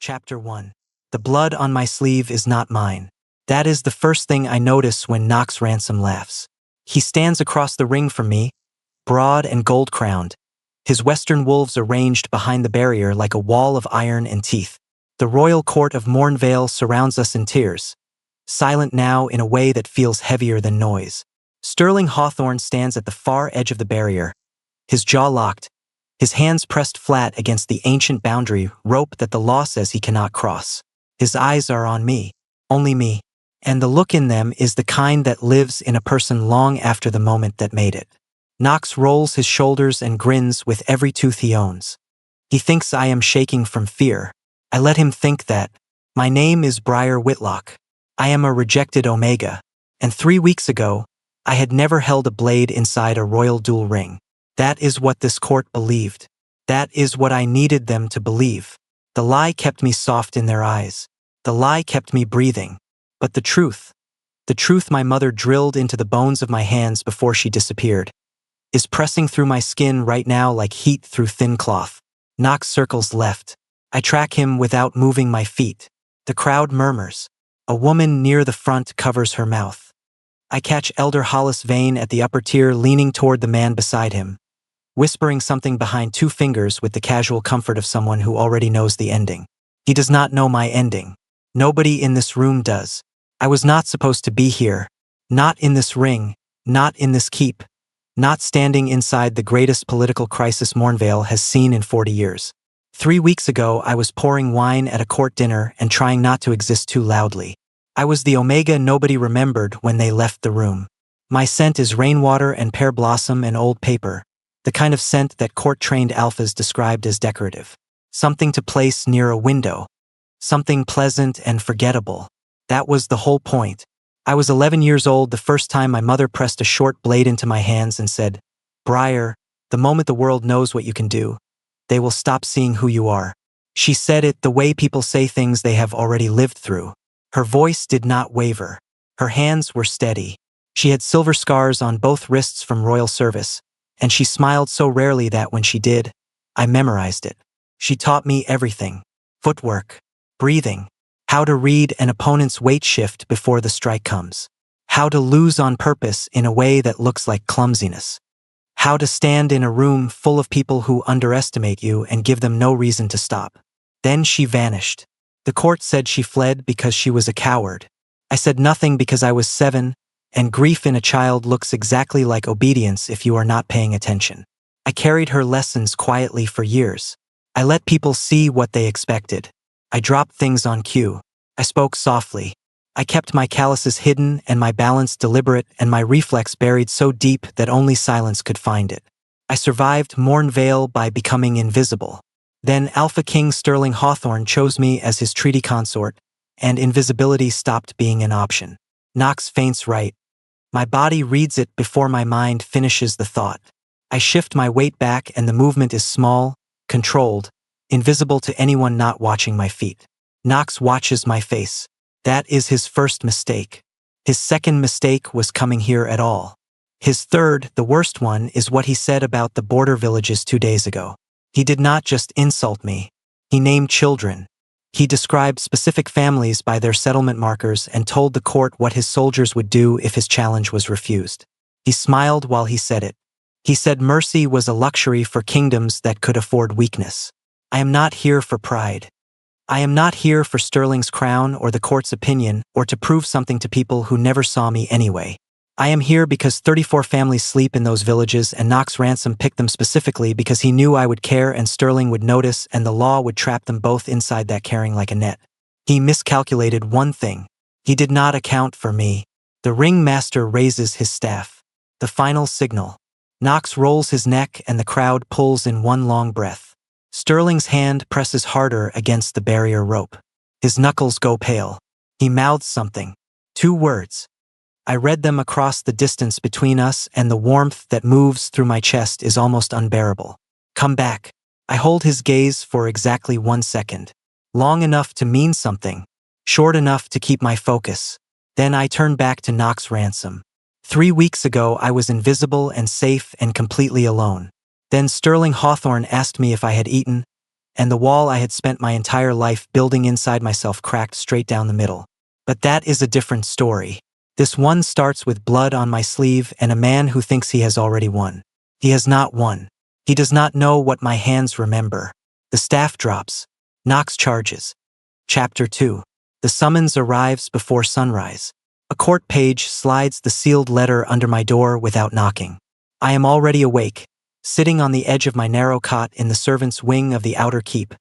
Chapter 1. The blood on my sleeve is not mine. That is the first thing I notice when Knox Ransom laughs. He stands across the ring from me, broad and gold-crowned, his western wolves arranged behind the barrier like a wall of iron and teeth. The royal court of Mornvale surrounds us in tears, silent now in a way that feels heavier than noise. Sterling Hawthorne stands at the far edge of the barrier, his jaw locked, his hands pressed flat against the ancient boundary rope that the law says he cannot cross. His eyes are on me, only me, and the look in them is the kind that lives in a person long after the moment that made it. Knox rolls his shoulders and grins with every tooth he owns. He thinks I am shaking from fear. I let him think that. My name is Briar Whitlock. I am a rejected Omega, and 3 weeks ago, I had never held a blade inside a royal duel ring. That is what this court believed. That is what I needed them to believe. The lie kept me soft in their eyes. The lie kept me breathing. But the truth my mother drilled into the bones of my hands before she disappeared, is pressing through my skin right now like heat through thin cloth. Knox circles left. I track him without moving my feet. The crowd murmurs. A woman near the front covers her mouth. I catch Elder Hollis Vane at the upper tier leaning toward the man beside him, whispering something behind 2 fingers with the casual comfort of someone who already knows the ending. He does not know my ending. Nobody in this room does. I was not supposed to be here. Not in this ring, not in this keep, not standing inside the greatest political crisis Mornvale has seen in 40 years. 3 weeks ago, I was pouring wine at a court dinner and trying not to exist too loudly. I was the Omega nobody remembered when they left the room. My scent is rainwater and pear blossom and old paper, the kind of scent that court-trained alphas described as decorative. Something to place near a window. Something pleasant and forgettable. That was the whole point. I was 11 years old the first time my mother pressed a short blade into my hands and said, "Briar, the moment the world knows what you can do, they will stop seeing who you are." She said it the way people say things they have already lived through. Her voice did not waver. Her hands were steady. She had silver scars on both wrists from royal service, and she smiled so rarely that when she did, I memorized it. She taught me everything. Footwork, breathing, how to read an opponent's weight shift before the strike comes, how to lose on purpose in a way that looks like clumsiness, how to stand in a room full of people who underestimate you and give them no reason to stop. Then she vanished. The court said she fled because she was a coward. I said nothing because I was 7, and grief in a child looks exactly like obedience if you are not paying attention. I carried her lessons quietly for years. I let people see what they expected. I dropped things on cue. I spoke softly. I kept my calluses hidden and my balance deliberate and my reflex buried so deep that only silence could find it. I survived Mornvale by becoming invisible. Then Alpha King Sterling Hawthorne chose me as his treaty consort, and invisibility stopped being an option. Knox faints right. My body reads it before my mind finishes the thought. I shift my weight back and the movement is small, controlled, invisible to anyone not watching my feet. Knox watches my face. That is his first mistake. His second mistake was coming here at all. His third, the worst one, is what he said about the border villages 2 days ago. He did not just insult me. He named children. He described specific families by their settlement markers and told the court what his soldiers would do if his challenge was refused. He smiled while he said it. He said mercy was a luxury for kingdoms that could afford weakness. I am not here for pride. I am not here for Sterling's crown or the court's opinion or to prove something to people who never saw me anyway. I am here because 34 families sleep in those villages and Knox Ransom picked them specifically because he knew I would care and Sterling would notice and the law would trap them both inside that caring like a net. He miscalculated one thing. He did not account for me. The ringmaster raises his staff. The final signal. Knox rolls his neck and the crowd pulls in one long breath. Sterling's hand presses harder against the barrier rope. His knuckles go pale. He mouths something. 2 words. I read them across the distance between us and the warmth that moves through my chest is almost unbearable. Come back. I hold his gaze for exactly 1 second. Long enough to mean something. Short enough to keep my focus. Then I turn back to Knox Ransom. 3 weeks ago I was invisible and safe and completely alone. Then Sterling Hawthorne asked me if I had eaten, and the wall I had spent my entire life building inside myself cracked straight down the middle. But that is a different story. This one starts with blood on my sleeve and a man who thinks he has already won. He has not won. He does not know what my hands remember. The staff drops. Knox charges. Chapter 2. The summons arrives before sunrise. A court page slides the sealed letter under my door without knocking. I am already awake, sitting on the edge of my narrow cot in the servants' wing of the outer keep,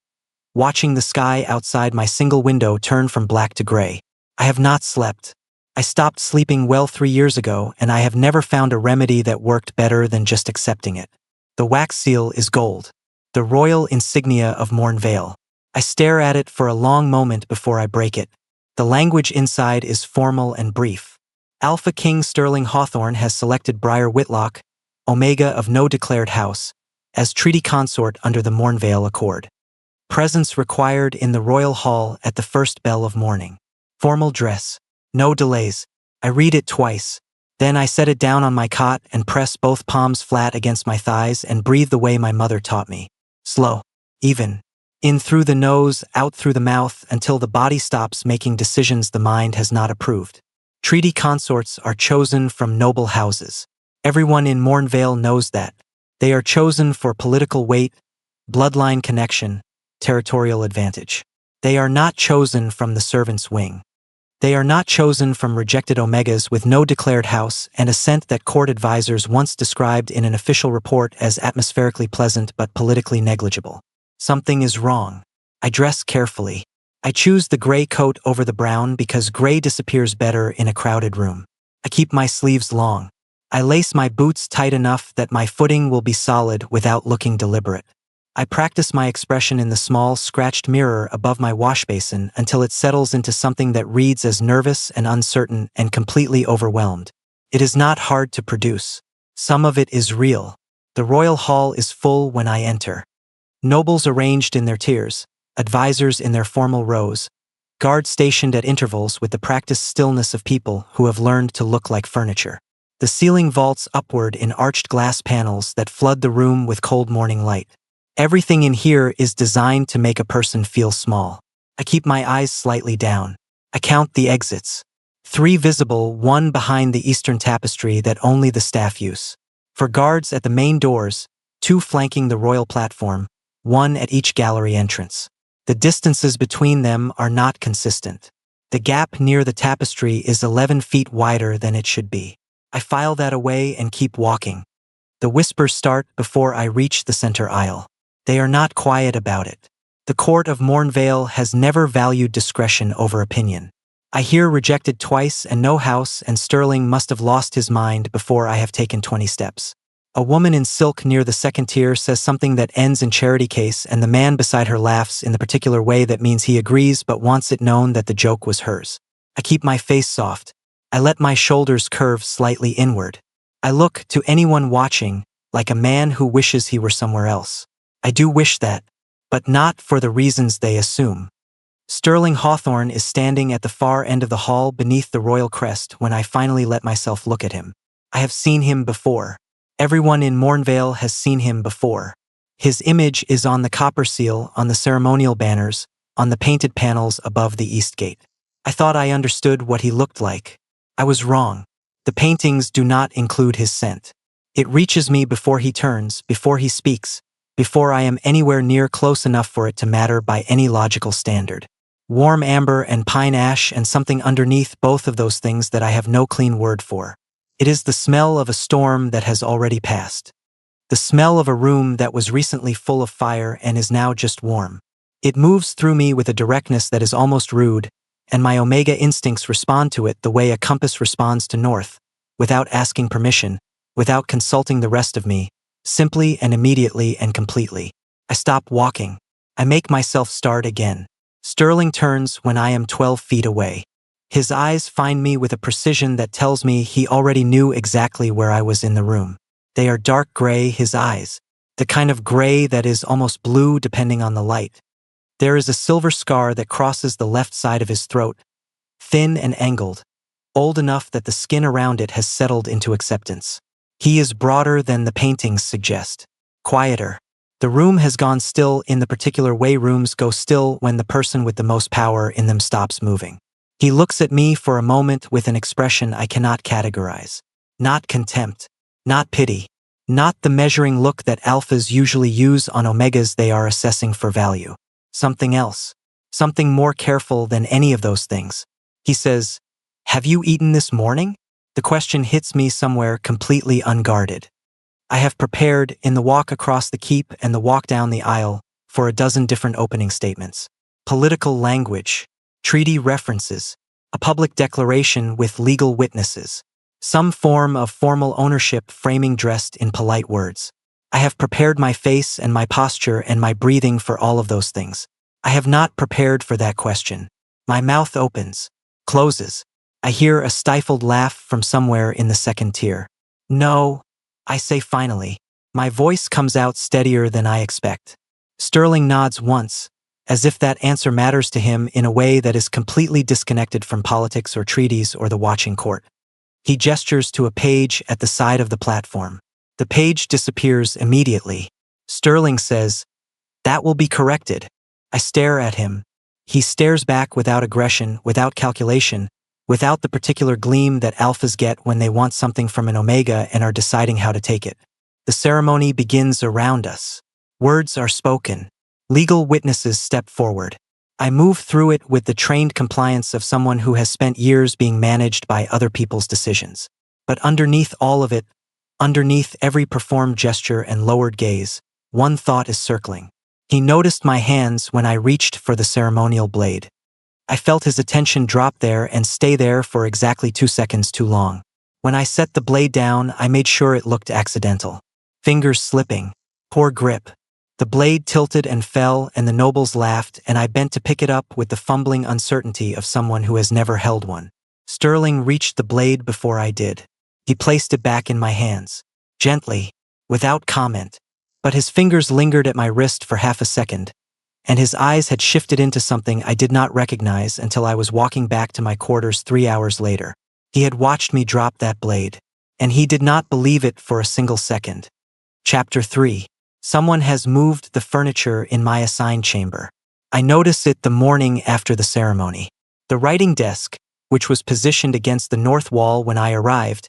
watching the sky outside my single window turn from black to gray. I have not slept. I stopped sleeping well 3 years ago, and I have never found a remedy that worked better than just accepting it. The wax seal is gold, the royal insignia of Mornvale. I stare at it for a long moment before I break it. The language inside is formal and brief. Alpha King Sterling Hawthorne has selected Briar Whitlock, Omega of no declared house, as treaty consort under the Mornvale Accord. Presence required in the royal hall at the first bell of morning. Formal dress. No delays. I read it twice. Then I set it down on my cot and press both palms flat against my thighs and breathe the way my mother taught me. Slow. Even. In through the nose, out through the mouth, until the body stops making decisions the mind has not approved. Treaty consorts are chosen from noble houses. Everyone in Mornvale knows that. They are chosen for political weight, bloodline connection, territorial advantage. They are not chosen from the servants' wing. They are not chosen from rejected Omegas with no declared house and a scent that court advisors once described in an official report as atmospherically pleasant but politically negligible. Something is wrong. I dress carefully. I choose the gray coat over the brown because gray disappears better in a crowded room. I keep my sleeves long. I lace my boots tight enough that my footing will be solid without looking deliberate. I practice my expression in the small, scratched mirror above my wash basin until it settles into something that reads as nervous and uncertain and completely overwhelmed. It is not hard to produce. Some of it is real. The royal hall is full when I enter. Nobles arranged in their tiers, advisors in their formal rows, guards stationed at intervals with the practiced stillness of people who have learned to look like furniture. The ceiling vaults upward in arched glass panels that flood the room with cold morning light. Everything in here is designed to make a person feel small. I keep my eyes slightly down. I count the exits. 3 visible, 1 behind the eastern tapestry that only the staff use. For guards at the main doors, 2 flanking the royal platform, 1 at each gallery entrance. The distances between them are not consistent. The gap near the tapestry is 11 feet wider than it should be. I file that away and keep walking. The whispers start before I reach the center aisle. They are not quiet about it. The court of Mornvale has never valued discretion over opinion. I hear rejected twice and no house, and Sterling must have lost his mind before I have taken 20 steps. A woman in silk near the second tier says something that ends in charity case, and the man beside her laughs in the particular way that means he agrees but wants it known that the joke was hers. I keep my face soft. I let my shoulders curve slightly inward. I look, to anyone watching, like a man who wishes he were somewhere else. I do wish that, but not for the reasons they assume. Sterling Hawthorne is standing at the far end of the hall beneath the royal crest when I finally let myself look at him. I have seen him before. Everyone in Mornvale has seen him before. His image is on the copper seal, on the ceremonial banners, on the painted panels above the east gate. I thought I understood what he looked like. I was wrong. The paintings do not include his scent. It reaches me before he turns, before he speaks, before I am anywhere near close enough for it to matter by any logical standard. Warm amber and pine ash and something underneath both of those things that I have no clean word for. It is the smell of a storm that has already passed. The smell of a room that was recently full of fire and is now just warm. It moves through me with a directness that is almost rude, and my Omega instincts respond to it the way a compass responds to north, without asking permission, without consulting the rest of me, simply and immediately and completely. I stop walking. I make myself start again. Sterling turns when I am 12 feet away. His eyes find me with a precision that tells me he already knew exactly where I was in the room. They are dark gray, his eyes, the kind of gray that is almost blue depending on the light. There is a silver scar that crosses the left side of his throat, thin and angled, old enough that the skin around it has settled into acceptance. He is broader than the paintings suggest, quieter, The room has gone still in the particular way rooms go still when the person with the most power in them stops moving. He looks at me for a moment with an expression I cannot categorize. Not contempt. Not pity. Not the measuring look that alphas usually use on omegas they are assessing for value. Something else. Something more careful than any of those things. He says, "Have you eaten this morning?" The question hits me somewhere completely unguarded. I have prepared, in the walk across the keep and the walk down the aisle, for a dozen different opening statements. Political language, treaty references, a public declaration with legal witnesses, some form of formal ownership framing dressed in polite words. I have prepared my face and my posture and my breathing for all of those things. I have not prepared for that question. My mouth opens, closes. I hear a stifled laugh from somewhere in the second tier. No, I say finally. My voice comes out steadier than I expect. Sterling nods once, as if that answer matters to him in a way that is completely disconnected from politics or treaties or the watching court. He gestures to a page at the side of the platform. The page disappears immediately. Sterling says, "That will be corrected." I stare at him. He stares back without aggression, without calculation, without the particular gleam that alphas get when they want something from an omega and are deciding how to take it. The ceremony begins around us. Words are spoken. Legal witnesses step forward. I move through it with the trained compliance of someone who has spent years being managed by other people's decisions. But underneath all of it, underneath every performed gesture and lowered gaze, one thought is circling. He noticed my hands when I reached for the ceremonial blade. I felt his attention drop there and stay there for exactly 2 seconds too long. When I set the blade down, I made sure it looked accidental. Fingers slipping. Poor grip. The blade tilted and fell, and the nobles laughed, and I bent to pick it up with the fumbling uncertainty of someone who has never held one. Sterling reached the blade before I did. He placed it back in my hands. Gently, without comment. But his fingers lingered at my wrist for half a second, and his eyes had shifted into something I did not recognize until I was walking back to my quarters 3 hours later. He had watched me drop that blade, and he did not believe it for a single second. Chapter 3. Someone has moved the furniture in my assigned chamber. I notice it the morning after the ceremony. The writing desk, which was positioned against the north wall when I arrived,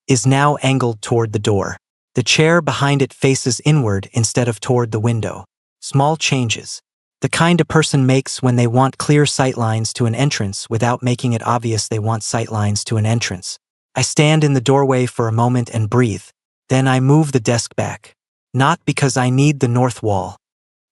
is now angled toward the door. The chair behind it faces inward instead of toward the window. Small changes. The kind a person makes when they want clear sightlines to an entrance without making it obvious they want sightlines to an entrance. I stand in the doorway for a moment and breathe. Then I move the desk back. Not because I need the north wall.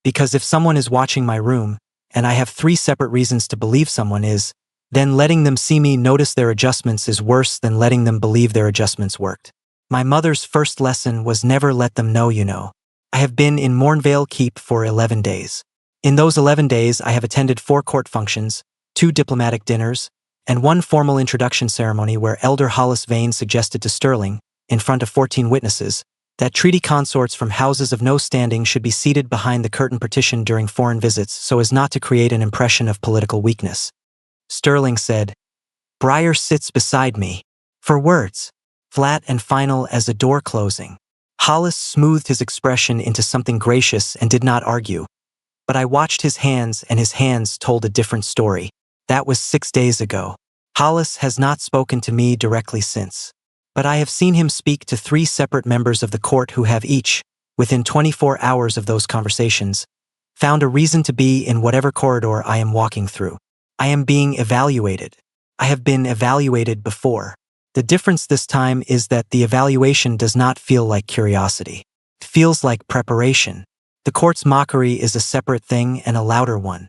Because if someone is watching my room, and I have 3 separate reasons to believe someone is, then letting them see me notice their adjustments is worse than letting them believe their adjustments worked. My mother's first lesson was never let them know you know. I have been in Mornvale Keep for 11 days. In those 11 days, I have attended 4 court functions, 2 diplomatic dinners, and 1 formal introduction ceremony where Elder Hollis Vane suggested to Sterling, in front of 14 witnesses, that treaty consorts from houses of no standing should be seated behind the curtain partition during foreign visits so as not to create an impression of political weakness. Sterling said, "Breyer sits beside me." For words, flat and final as a door closing. Hollis smoothed his expression into something gracious and did not argue. But I watched his hands, and his hands told a different story. That was 6 days ago. Hollis has not spoken to me directly since. But I have seen him speak to 3 separate members of the court who have each, within 24 hours of those conversations, found a reason to be in whatever corridor I am walking through. I am being evaluated. I have been evaluated before. The difference this time is that the evaluation does not feel like curiosity. It feels like preparation. The court's mockery is a separate thing and a louder one.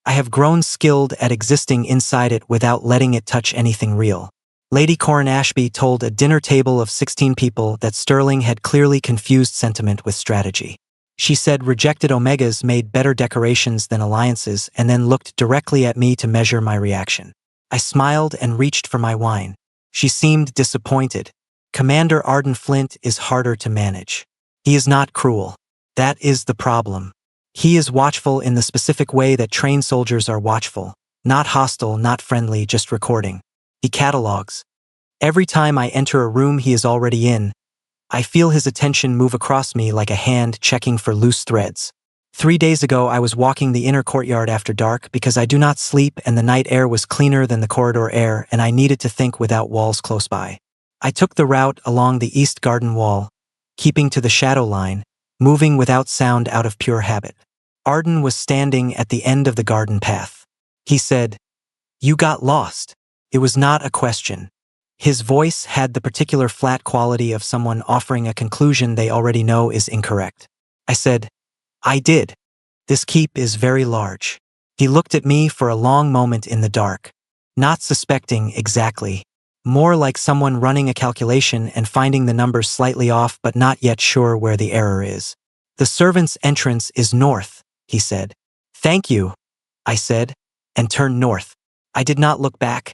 I have grown skilled at existing inside it without letting it touch anything real. Lady Corin Ashby told a dinner table of 16 people that Sterling had clearly confused sentiment with strategy. She said rejected omegas made better decorations than alliances and then looked directly at me to measure my reaction. I smiled and reached for my wine. She seemed disappointed. Commander Arden Flint is harder to manage. He is not cruel. That is the problem. He is watchful in the specific way that trained soldiers are watchful. Not hostile, not friendly, just recording. He catalogs. Every time I enter a room he is already in, I feel his attention move across me like a hand checking for loose threads. 3 days ago I was walking the inner courtyard after dark because I do not sleep and the night air was cleaner than the corridor air and I needed to think without walls close by. I took the route along the east garden wall, keeping to the shadow line, moving without sound out of pure habit. Arden was standing at the end of the garden path. He said, "You got lost." It was not a question. His voice had the particular flat quality of someone offering a conclusion they already know is incorrect. I said, "I did. This keep is very large." He looked at me for a long moment in the dark, not suspecting exactly. More like someone running a calculation and finding the numbers slightly off but not yet sure where the error is. "The servants' entrance is north," he said. "Thank you," I said, and turned north. I did not look back,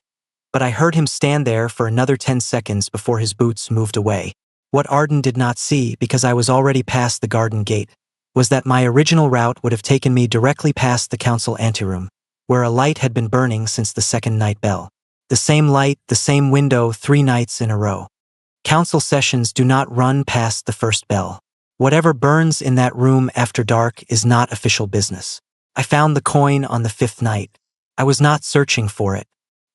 but I heard him stand there for another 10 seconds before his boots moved away. What Arden did not see, because I was already past the garden gate, was that my original route would have taken me directly past the council anteroom, where a light had been burning since the second night bell. The same light, the same window 3 nights in a row. Council sessions do not run past the first bell. Whatever burns in that room after dark is not official business. I found the coin on the 5th night. I was not searching for it.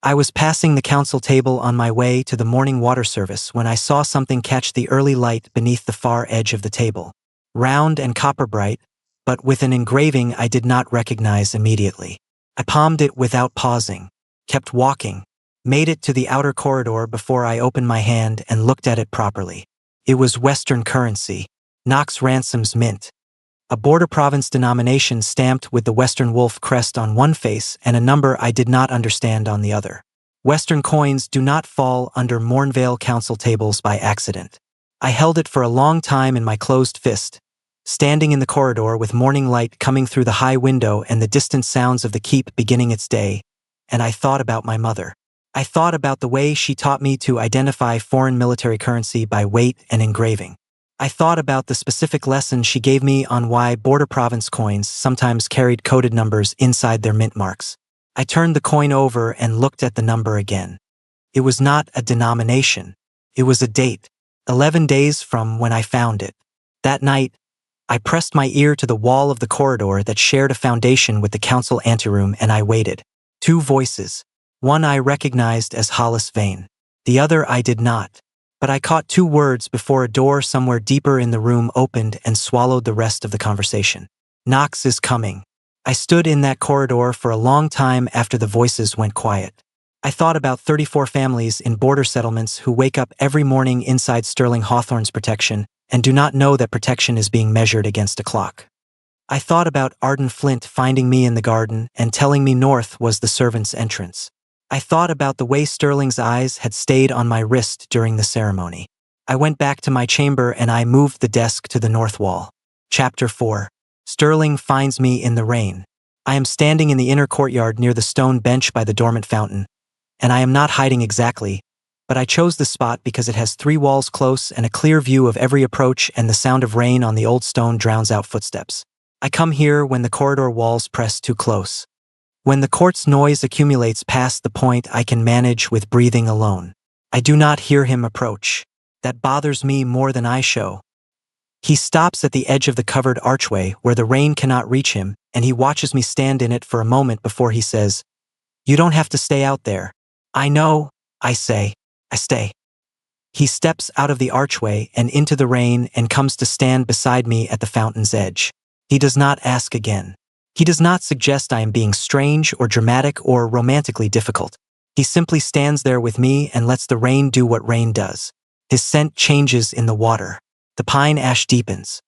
I was passing the council table on my way to the morning water service when I saw something catch the early light beneath the far edge of the table. Round and copper bright, but with an engraving I did not recognize immediately. I palmed it without pausing, kept walking, made it to the outer corridor before I opened my hand and looked at it properly. It was Western currency, Knox Ransom's mint. A border province denomination stamped with the Western wolf crest on one face and a number I did not understand on the other. Western coins do not fall under Mornvale council tables by accident. I held it for a long time in my closed fist, standing in the corridor with morning light coming through the high window and the distant sounds of the keep beginning its day, and I thought about my mother. I thought about the way she taught me to identify foreign military currency by weight and engraving. I thought about the specific lesson she gave me on why border province coins sometimes carried coded numbers inside their mint marks. I turned the coin over and looked at the number again. It was not a denomination. It was a date, 11 days from when I found it. That night, I pressed my ear to the wall of the corridor that shared a foundation with the council anteroom and I waited. 2 voices. One I recognized as Hollis Vane. The other I did not. But I caught 2 words before a door somewhere deeper in the room opened and swallowed the rest of the conversation. "Knox is coming." I stood in that corridor for a long time after the voices went quiet. I thought about 34 families in border settlements who wake up every morning inside Sterling Hawthorne's protection and do not know that protection is being measured against a clock. I thought about Arden Flint finding me in the garden and telling me north was the servants' entrance. I thought about the way Sterling's eyes had stayed on my wrist during the ceremony. I went back to my chamber and I moved the desk to the north wall. Chapter 4. Sterling finds me in the rain. I am standing in the inner courtyard near the stone bench by the dormant fountain, and I am not hiding exactly, but I chose the spot because it has 3 walls close and a clear view of every approach and the sound of rain on the old stone drowns out footsteps. I come here when the corridor walls press too close. When the court's noise accumulates past the point I can manage with breathing alone. I do not hear him approach. That bothers me more than I show. He stops at the edge of the covered archway where the rain cannot reach him, and he watches me stand in it for a moment before he says, "You don't have to stay out there." "I know," I say. I stay. He steps out of the archway and into the rain and comes to stand beside me at the fountain's edge. He does not ask again. He does not suggest I am being strange or dramatic or romantically difficult. He simply stands there with me and lets the rain do what rain does. His scent changes in the water. The pine ash deepens.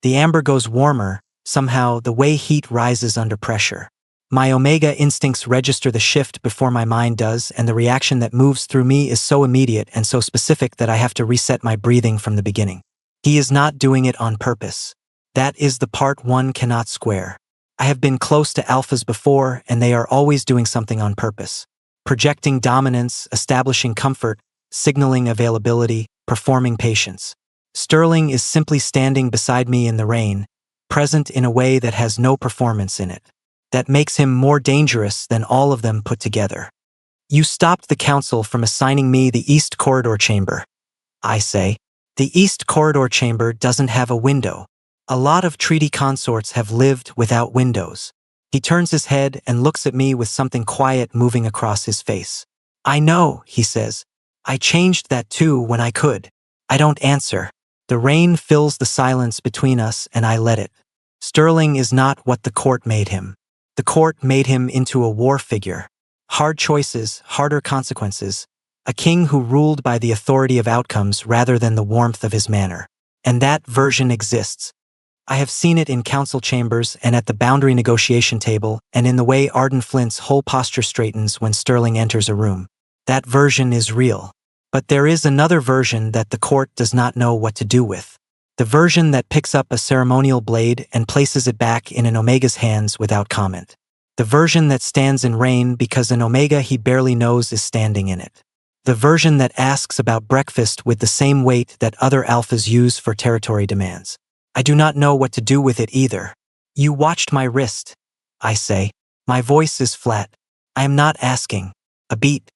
The amber goes warmer, somehow the way heat rises under pressure. My omega instincts register the shift before my mind does, and the reaction that moves through me is so immediate and so specific that I have to reset my breathing from the beginning. He is not doing it on purpose. That is the part one cannot square. I have been close to alphas before, and they are always doing something on purpose. Projecting dominance, establishing comfort, signaling availability, performing patience. Sterling is simply standing beside me in the rain, present in a way that has no performance in it. That makes him more dangerous than all of them put together. "You stopped the council from assigning me the East Corridor chamber," I say. The East Corridor chamber doesn't have a window. A lot of treaty consorts have lived without windows. He turns his head and looks at me with something quiet moving across his face. I know, he says. I changed that too when I could. I don't answer. The rain fills the silence between us and I let it. Sterling is not what the court made him. The court made him into a war figure. Hard choices, harder consequences. A king who ruled by the authority of outcomes rather than the warmth of his manner. And that version exists. I have seen it in council chambers and at the boundary negotiation table and in the way Arden Flint's whole posture straightens when Sterling enters a room. That version is real. But there is another version that the court does not know what to do with. The version that picks up a ceremonial blade and places it back in an Omega's hands without comment. The version that stands in rain because an Omega he barely knows is standing in it. The version that asks about breakfast with the same weight that other alphas use for territory demands. I do not know what to do with it either. You watched my wrist, I say. My voice is flat. I am not asking. A beat.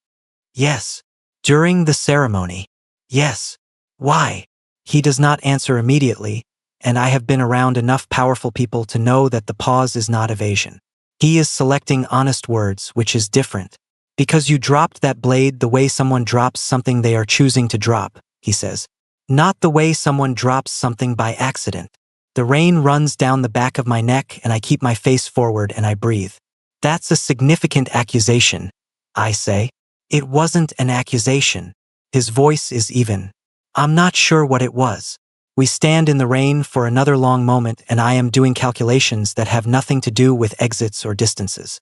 Yes. During the ceremony. Yes. Why? He does not answer immediately, and I have been around enough powerful people to know that the pause is not evasion. He is selecting honest words, which is different. Because you dropped that blade the way someone drops something they are choosing to drop, he says. Not the way someone drops something by accident. The rain runs down the back of my neck and I keep my face forward and I breathe. That's a significant accusation, I say. It wasn't an accusation. His voice is even. I'm not sure what it was. We stand in the rain for another long moment and I am doing calculations that have nothing to do with exits or distances.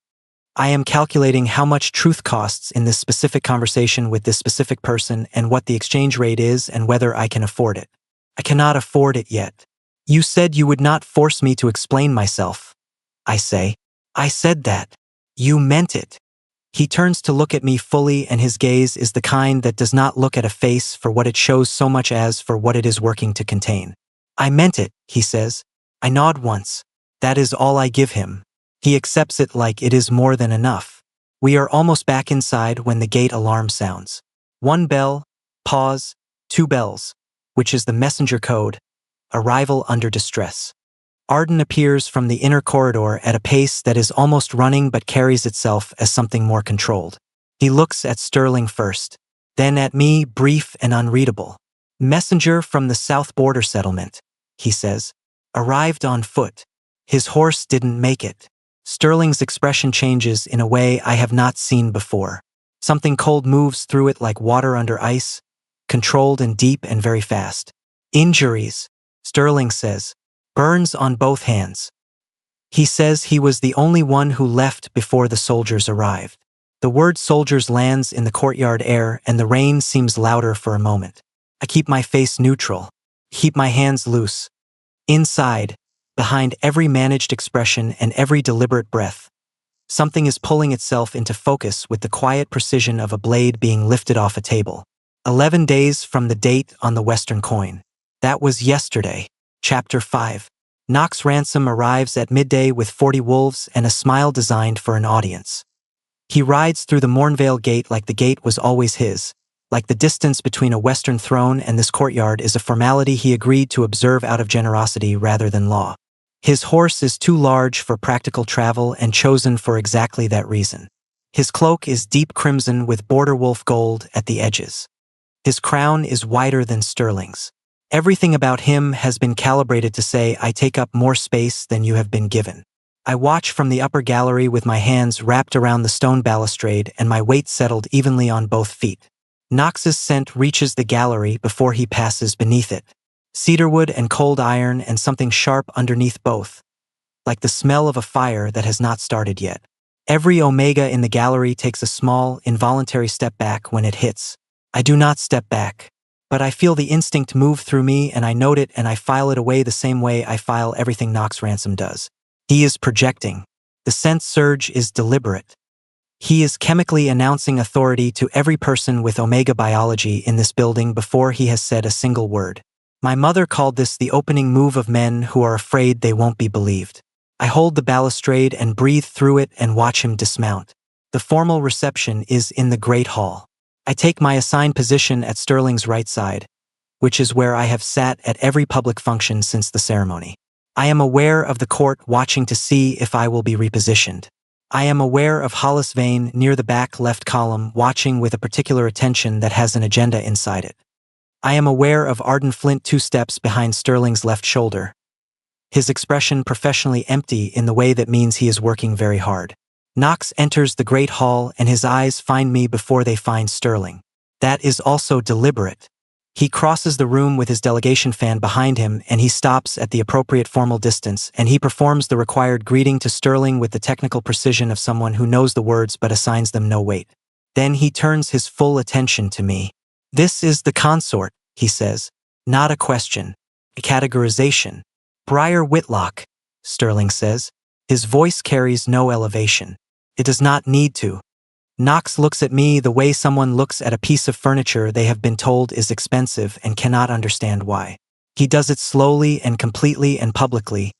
I am calculating how much truth costs in this specific conversation with this specific person and what the exchange rate is and whether I can afford it. I cannot afford it yet. You said you would not force me to explain myself. I say. I said that. You meant it. He turns to look at me fully and his gaze is the kind that does not look at a face for what it shows so much as for what it is working to contain. I meant it, he says. I nod once. That is all I give him. He accepts it like it is more than enough. We are almost back inside when the gate alarm sounds. 1 bell, pause, 2 bells, which is the messenger code, arrival under distress. Arden appears from the inner corridor at a pace that is almost running but carries itself as something more controlled. He looks at Sterling first, then at me, brief and unreadable. Messenger from the south border settlement, he says. Arrived on foot. His horse didn't make it. Sterling's expression changes in a way I have not seen before. Something cold moves through it like water under ice, controlled and deep and very fast. Injuries, Sterling says. Burns on both hands. He says he was the only one who left before the soldiers arrived. The word soldiers lands in the courtyard air and the rain seems louder for a moment. I keep my face neutral, keep my hands loose. Inside, behind every managed expression and every deliberate breath, something is pulling itself into focus with the quiet precision of a blade being lifted off a table. 11 days from the date on the Western coin. That was yesterday. Chapter 5. Nox Ransom arrives at midday with 40 wolves and a smile designed for an audience. He rides through the Mornvale gate like the gate was always his, like the distance between a Western throne and this courtyard is a formality he agreed to observe out of generosity rather than law. His horse is too large for practical travel and chosen for exactly that reason. His cloak is deep crimson with border wolf gold at the edges. His crown is wider than Sterling's. Everything about him has been calibrated to say I take up more space than you have been given. I watch from the upper gallery with my hands wrapped around the stone balustrade and my weight settled evenly on both feet. Nox's scent reaches the gallery before he passes beneath it. Cedarwood and cold iron and something sharp underneath both, like the smell of a fire that has not started yet. Every Omega in the gallery takes a small, involuntary step back when it hits. I do not step back. But I feel the instinct move through me and I note it and I file it away the same way I file everything Nox Ransom does. He is projecting. The sense surge is deliberate. He is chemically announcing authority to every person with Omega biology in this building before he has said a single word. My mother called this the opening move of men who are afraid they won't be believed. I hold the balustrade and breathe through it and watch him dismount. The formal reception is in the Great Hall. I take my assigned position at Sterling's right side, which is where I have sat at every public function since the ceremony. I am aware of the court watching to see if I will be repositioned. I am aware of Hollis Vane near the back left column watching with a particular attention that has an agenda inside it. I am aware of Arden Flint 2 steps behind Sterling's left shoulder, his expression professionally empty in the way that means he is working very hard. Knox enters the great hall and his eyes find me before they find Sterling. That is also deliberate. He crosses the room with his delegation fan behind him and he stops at the appropriate formal distance and he performs the required greeting to Sterling with the technical precision of someone who knows the words but assigns them no weight. Then he turns his full attention to me. "This is the consort," he says. "Not a question. A categorization." "Briar Whitlock," Sterling says. His voice carries no elevation. It does not need to. Knox looks at me the way someone looks at a piece of furniture they have been told is expensive and cannot understand why. He does it slowly and completely and publicly,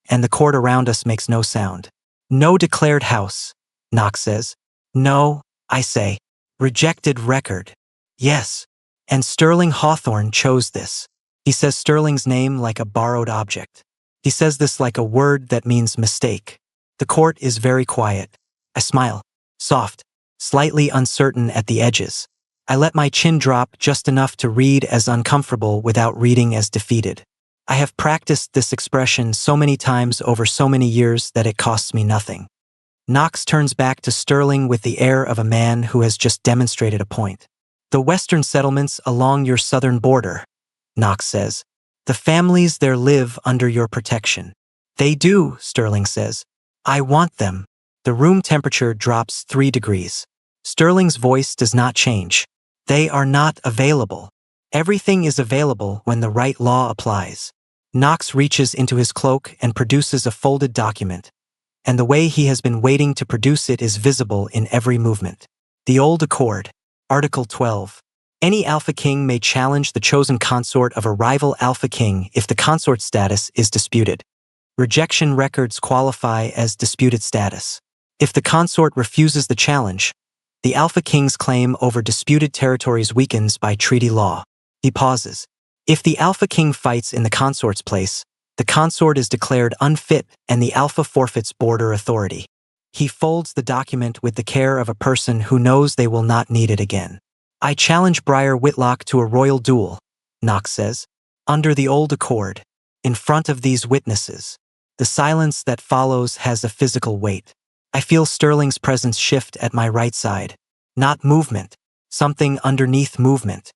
and the court around us makes no sound. "No declared house," Knox says. "No," I say. "Rejected record." "Yes. And Sterling Hawthorne chose this." He says Sterling's name like a borrowed object. He says this like a word that means mistake. The court is very quiet. I smile. Soft. Slightly uncertain at the edges. I let my chin drop just enough to read as uncomfortable without reading as defeated. I have practiced this expression so many times over so many years that it costs me nothing. Knox turns back to Sterling with the air of a man who has just demonstrated a point. "The western settlements along your southern border," Knox says. "The families there live under your protection." "They do," Sterling says. "I want them." The room temperature drops 3 degrees. Sterling's voice does not change. "They are not available. Everything is available when the right law applies." Knox reaches into his cloak and produces a folded document, and the way he has been waiting to produce it is visible in every movement. The Old Accord, Article 12. Any Alpha King may challenge the chosen consort of a rival Alpha King if the consort status is disputed. Rejection records qualify as disputed status. If the consort refuses the challenge, the Alpha King's claim over disputed territories weakens by treaty law. He pauses. If the Alpha King fights in the consort's place, the consort is declared unfit and the Alpha forfeits border authority. He folds the document with the care of a person who knows they will not need it again. "I challenge Briar Whitlock to a royal duel," Knox says, "under the Old Accord, in front of these witnesses." The silence that follows has a physical weight. I feel Sterling's presence shift at my right side. Not movement, something underneath movement.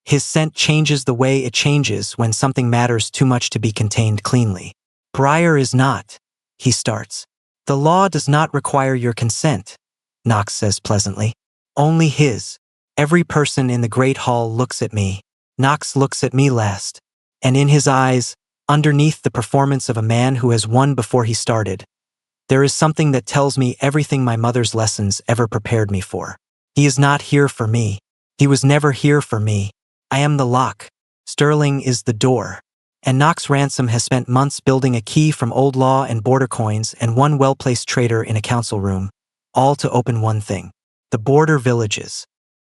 His scent changes the way it changes when something matters too much to be contained cleanly. "Briar is not," he starts. "The law does not require your consent," Knox says pleasantly. "Only his." Every person in the great hall looks at me. Knox looks at me last. And in his eyes, underneath the performance of a man who has won before he started, there is something that tells me everything my mother's lessons ever prepared me for. He is not here for me. He was never here for me. I am the lock. Sterling is the door. And Knox Ransom has spent months building a key from old law and border coins and one well-placed trader in a council room, all to open one thing. The border villages.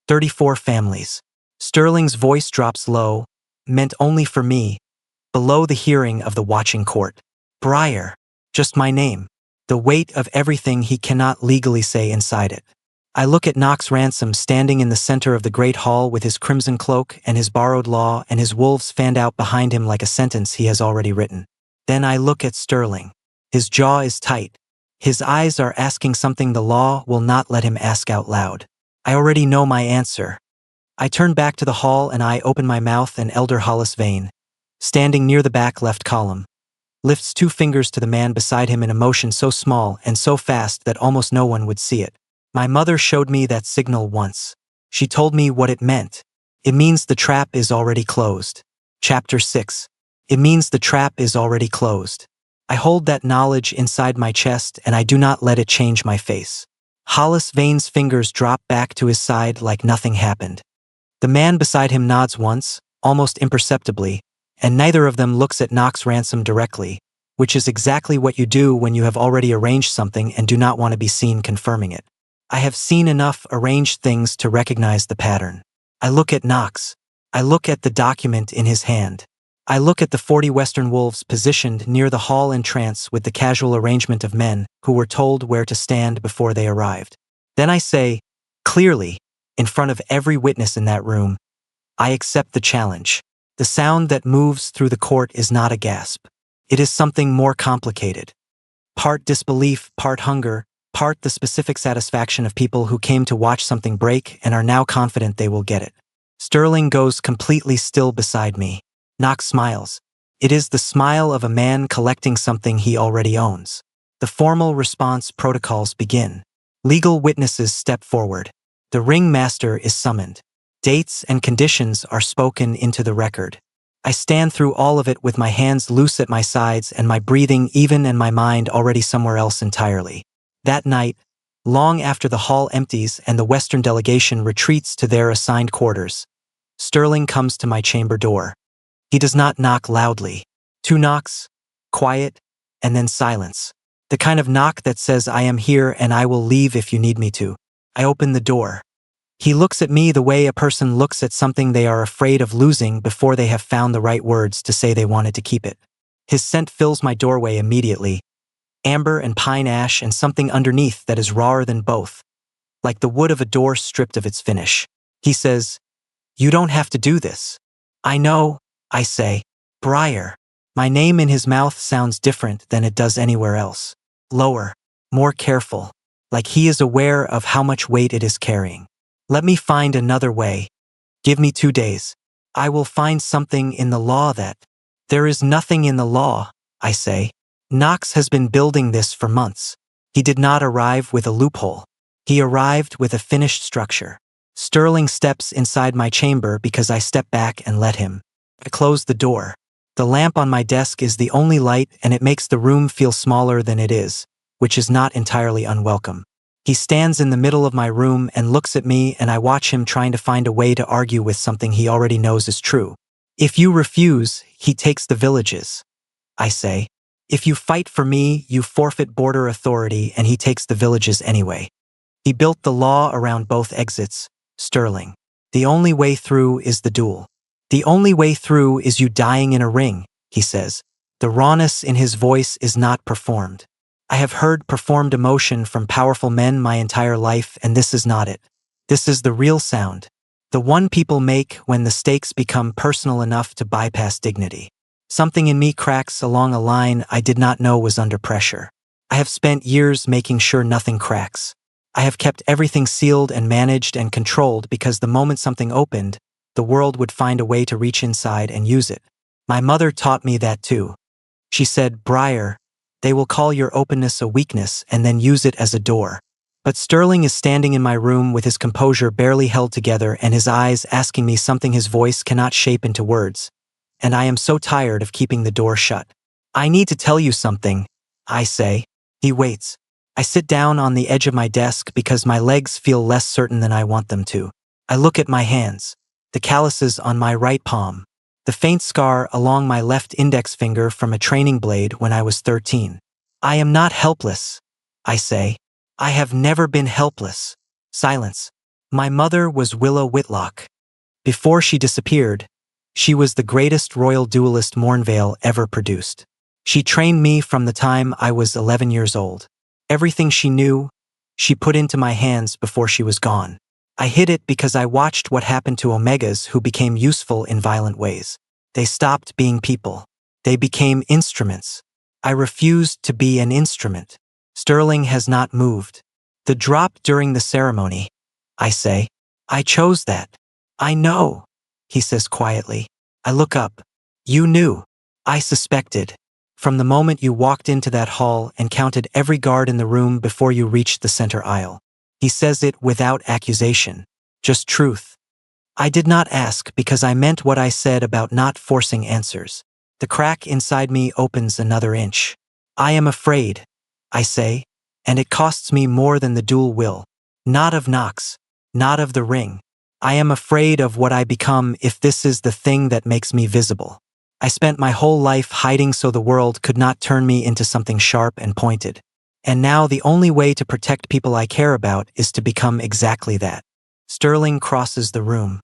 34 families. Sterling's voice drops low, meant only for me, below the hearing of the watching court. "Briar. Just my name. The weight of everything he cannot legally say inside it." I look at Knox Ransom standing in the center of the great hall with his crimson cloak and his borrowed law and his wolves fanned out behind him like a sentence he has already written. Then I look at Sterling. His jaw is tight. His eyes are asking something the law will not let him ask out loud. I already know my answer. I turn back to the hall and I open my mouth and Elder Hollis Vane, standing near the back left column, lifts 2 fingers to the man beside him in a motion so small and so fast that almost no one would see it. My mother showed me that signal once. She told me what it meant. It means the trap is already closed. Chapter 6. It means the trap is already closed. I hold that knowledge inside my chest and I do not let it change my face. Hollis Vane's fingers drop back to his side like nothing happened. The man beside him nods once, almost imperceptibly, and neither of them looks at Knox Ransom directly, which is exactly what you do when you have already arranged something and do not want to be seen confirming it. I have seen enough arranged things to recognize the pattern. I look at Knox. I look at the document in his hand. I look at the 40 Western wolves positioned near the hall entrance with the casual arrangement of men who were told where to stand before they arrived. Then I say, clearly, in front of every witness in that room, I accept the challenge. The sound that moves through the court is not a gasp. It is something more complicated. Part disbelief, part hunger, part the specific satisfaction of people who came to watch something break and are now confident they will get it. Sterling goes completely still beside me. Knox smiles. It is the smile of a man collecting something he already owns. The formal response protocols begin. Legal witnesses step forward. The ringmaster is summoned. Dates and conditions are spoken into the record. I stand through all of it with my hands loose at my sides and my breathing even and my mind already somewhere else entirely. That night, long after the hall empties and the Western delegation retreats to their assigned quarters, Sterling comes to my chamber door. He does not knock loudly. 2 knocks, quiet, and then silence. The kind of knock that says I am here and I will leave if you need me to. I open the door. He looks at me the way a person looks at something they are afraid of losing before they have found the right words to say they wanted to keep it. His scent fills my doorway immediately. Amber and pine ash and something underneath that is rawer than both. Like the wood of a door stripped of its finish. He says, "You don't have to do this." "I know," I say. "Briar." My name in his mouth sounds different than it does anywhere else. Lower, more careful, like he is aware of how much weight it is carrying. "Let me find another way. Give me 2 days. I will find something in the law that—" "There is nothing in the law," I say. Knox has been building this for months. He did not arrive with a loophole. He arrived with a finished structure. Sterling steps inside my chamber because I step back and let him. I close the door. The lamp on my desk is the only light and it makes the room feel smaller than it is, which is not entirely unwelcome. He stands in the middle of my room and looks at me and I watch him trying to find a way to argue with something he already knows is true. "If you refuse, he takes the villages," I say. "If you fight for me, you forfeit border authority and he takes the villages anyway." He built the law around both exits, Sterling. The only way through is the duel. The only way through is you dying in a ring, he says. The rawness in his voice is not performed. I have heard performed emotion from powerful men my entire life, and this is not it. This is the real sound. The one people make when the stakes become personal enough to bypass dignity. Something in me cracks along a line I did not know was under pressure. I have spent years making sure nothing cracks. I have kept everything sealed and managed and controlled because the moment something opened, the world would find a way to reach inside and use it. My mother taught me that too. She said, "Briar, they will call your openness a weakness and then use it as a door." But Sterling is standing in my room with his composure barely held together and his eyes asking me something his voice cannot shape into words. And I am so tired of keeping the door shut. "I need to tell you something," I say. He waits. I sit down on the edge of my desk because my legs feel less certain than I want them to. I look at my hands. The calluses on my right palm. The faint scar along my left index finger from a training blade when I was 13. "I am not helpless," I say. "I have never been helpless." Silence. My mother was Willow Whitlock. Before she disappeared, she was the greatest royal duelist Mornvale ever produced. She trained me from the time I was 11 years old. Everything she knew, she put into my hands before she was gone. I hid it because I watched what happened to Omegas who became useful in violent ways. They stopped being people. They became instruments. I refused to be an instrument. Sterling has not moved. "The drop during the ceremony," I say. "I chose that." "I know," he says quietly. I look up. "You knew." "I suspected. From the moment you walked into that hall and counted every guard in the room before you reached the center aisle." He says it without accusation, just truth. I did not ask because I meant what I said about not forcing answers. The crack inside me opens another inch. "I am afraid," I say, "and it costs me more than the duel will. Not of Knox, not of the ring. I am afraid of what I become if this is the thing that makes me visible. I spent my whole life hiding so the world could not turn me into something sharp and pointed. And now the only way to protect people I care about is to become exactly that." Sterling crosses the room.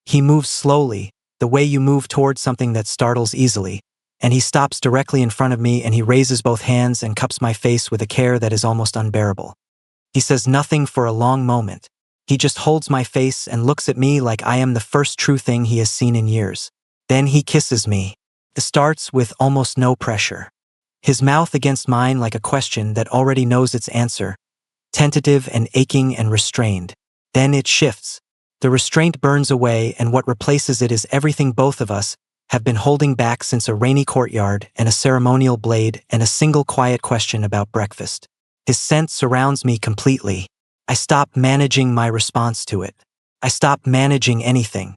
He moves slowly, the way you move towards something that startles easily. And he stops directly in front of me and he raises both hands and cups my face with a care that is almost unbearable. He says nothing for a long moment. He just holds my face and looks at me like I am the first true thing he has seen in years. Then he kisses me. It starts with almost no pressure. His mouth against mine like a question that already knows its answer, tentative and aching and restrained. Then it shifts. The restraint burns away and what replaces it is everything both of us have been holding back since a rainy courtyard and a ceremonial blade and a single quiet question about breakfast. His scent surrounds me completely. I stop managing my response to it. I stop managing anything.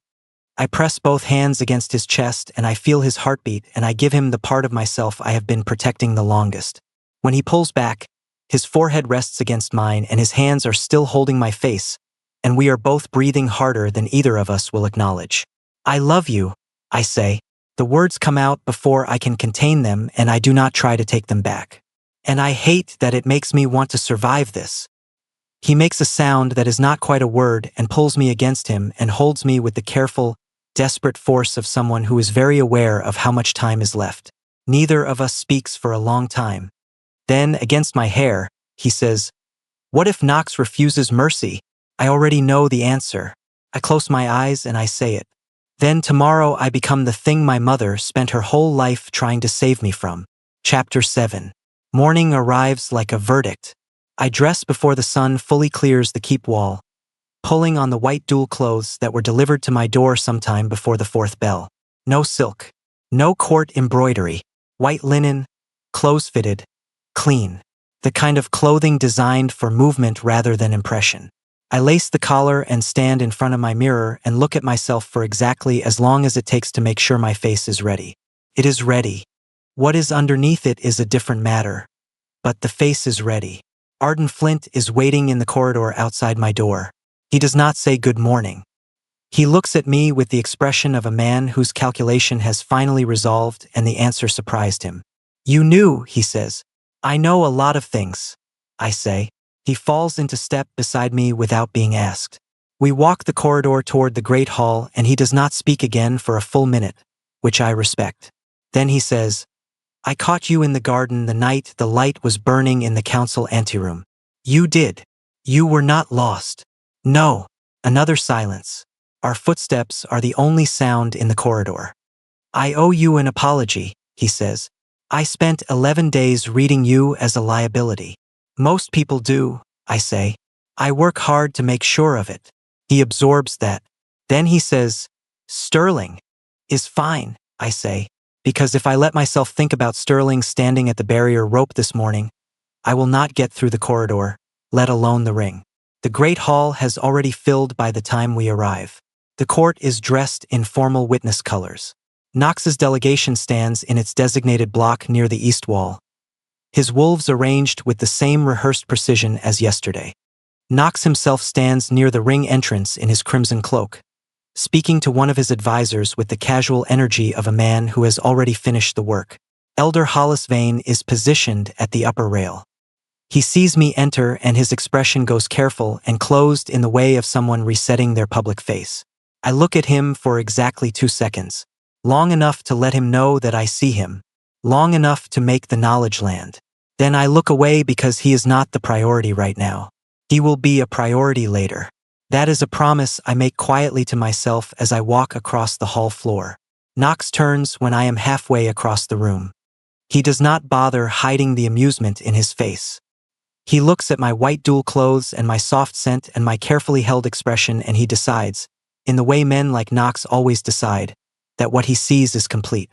I press both hands against his chest and I feel his heartbeat and I give him the part of myself I have been protecting the longest. When he pulls back, his forehead rests against mine and his hands are still holding my face, and we are both breathing harder than either of us will acknowledge. I love you, I say. The words come out before I can contain them and I do not try to take them back. And I hate that it makes me want to survive this. He makes a sound that is not quite a word and pulls me against him and holds me with the careful, desperate force of someone who is very aware of how much time is left. Neither of us speaks for a long time. Then, against my hair, he says, "What if Knox refuses mercy?" I already know the answer. I close my eyes and I say it. Then tomorrow I become the thing my mother spent her whole life trying to save me from. Chapter 7. Morning arrives like a verdict. I dress before the sun fully clears the keep wall, pulling on the white dual clothes that were delivered to my door sometime before the 4th bell. No silk, no court embroidery, white linen, clothes fitted, clean. The kind of clothing designed for movement rather than impression. I lace the collar and stand in front of my mirror and look at myself for exactly as long as it takes to make sure my face is ready. It is ready. What is underneath it is a different matter. But the face is ready. Arden Flint is waiting in the corridor outside my door. He does not say good morning. He looks at me with the expression of a man whose calculation has finally resolved and the answer surprised him. "You knew," he says. "I know a lot of things," I say. He falls into step beside me without being asked. We walk the corridor toward the great hall and he does not speak again for a full minute, which I respect. Then he says, "I caught you in the garden the night the light was burning in the council anteroom. You did. You were not lost." No. Another silence. Our footsteps are the only sound in the corridor. "I owe you an apology," he says. "I spent 11 days reading you as a liability." "Most people do," I say. "I work hard to make sure of it." He absorbs that. Then he says, "Sterling is fine," I say, because if I let myself think about Sterling standing at the barrier rope this morning, I will not get through the corridor, let alone the ring. The great hall has already filled by the time we arrive. The court is dressed in formal witness colors. Knox's delegation stands in its designated block near the east wall, his wolves arranged with the same rehearsed precision as yesterday. Knox himself stands near the ring entrance in his crimson cloak, speaking to one of his advisors with the casual energy of a man who has already finished the work. Elder Hollis Vane is positioned at the upper rail. He sees me enter and his expression goes careful and closed in the way of someone resetting their public face. I look at him for exactly 2 seconds, long enough to let him know that I see him, long enough to make the knowledge land. Then I look away because he is not the priority right now. He will be a priority later. That is a promise I make quietly to myself as I walk across the hall floor. Knox turns when I am halfway across the room. He does not bother hiding the amusement in his face. He looks at my white dual clothes and my soft scent and my carefully held expression and he decides, in the way men like Knox always decide, that what he sees is complete.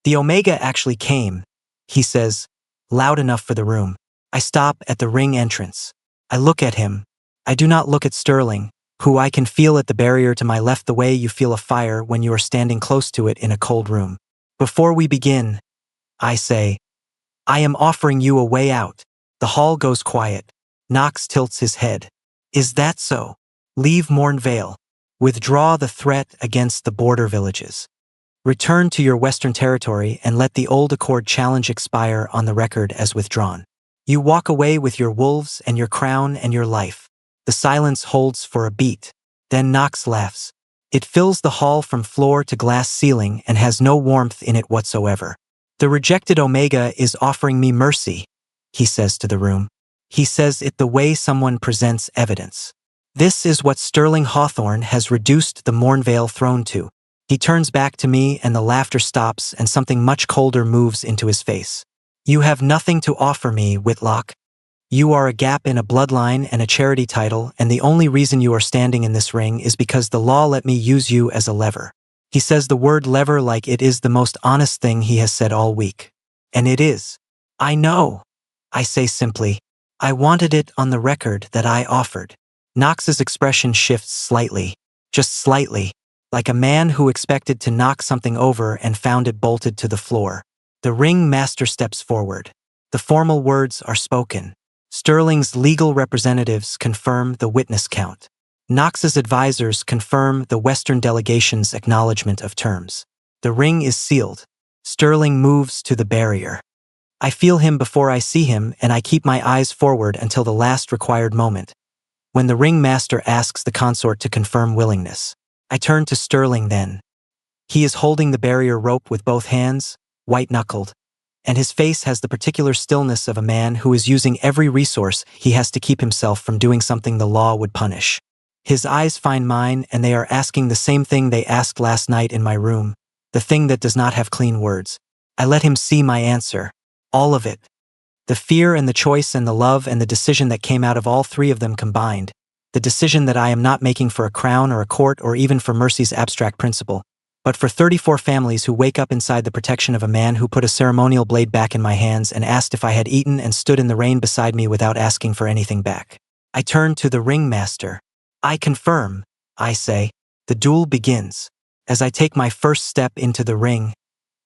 "The Omega actually came," he says, loud enough for the room. I stop at the ring entrance. I look at him. I do not look at Sterling, who I can feel at the barrier to my left the way you feel a fire when you are standing close to it in a cold room. "Before we begin," I say, "I am offering you a way out." The hall goes quiet. Knox tilts his head. "Is that so? Leave Mornvale. Withdraw the threat against the border villages. Return to your western territory and let the old accord challenge expire on the record as withdrawn. You walk away with your wolves and your crown and your life." The silence holds for a beat. Then Knox laughs. It fills the hall from floor to glass ceiling and has no warmth in it whatsoever. The rejected Omega is offering me mercy, he says to the room. He says it the way someone presents evidence. This is what Sterling Hawthorne has reduced the Mornvale throne to. He turns back to me and the laughter stops and something much colder moves into his face. You have nothing to offer me, Whitlock. You are a gap in a bloodline and a charity title, and the only reason you are standing in this ring is because the law let me use you as a lever. He says the word lever like it is the most honest thing he has said all week. And it is. I know. I say simply, I wanted it on the record that I offered. Knox's expression shifts slightly, just slightly, like a man who expected to knock something over and found it bolted to the floor. The ring master steps forward. The formal words are spoken. Sterling's legal representatives confirm the witness count. Knox's advisors confirm the Western delegation's acknowledgement of terms. The ring is sealed. Sterling moves to the barrier. I feel him before I see him, and I keep my eyes forward until the last required moment, when the ring master asks the consort to confirm willingness. I turn to Sterling then. He is holding the barrier rope with both hands, white-knuckled, and his face has the particular stillness of a man who is using every resource he has to keep himself from doing something the law would punish. His eyes find mine, and they are asking the same thing they asked last night in my room, the thing that does not have clean words. I let him see my answer. All of it. The fear and the choice and the love and the decision that came out of all three of them combined. The decision that I am not making for a crown or a court or even for mercy's abstract principle, but for 34 families who wake up inside the protection of a man who put a ceremonial blade back in my hands and asked if I had eaten and stood in the rain beside me without asking for anything back. I turn to the ringmaster. I confirm, I say. The duel begins. As I take my first step into the ring,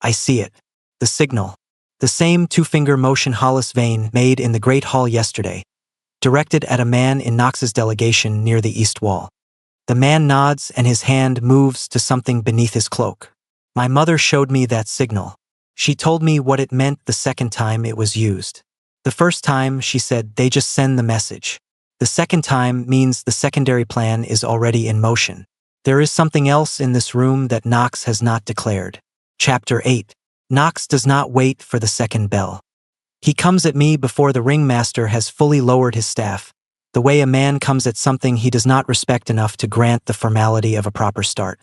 I see it. The signal. The same two-finger motion Hollis Vane made in the Great Hall yesterday, directed at a man in Knox's delegation near the east wall. The man nods and his hand moves to something beneath his cloak. My mother showed me that signal. She told me what it meant the second time it was used. The first time, she said, they just send the message. The second time means the secondary plan is already in motion. There is something else in this room that Knox has not declared. Chapter 8. Knox does not wait for the second bell. He comes at me before the ringmaster has fully lowered his staff, the way a man comes at something he does not respect enough to grant the formality of a proper start.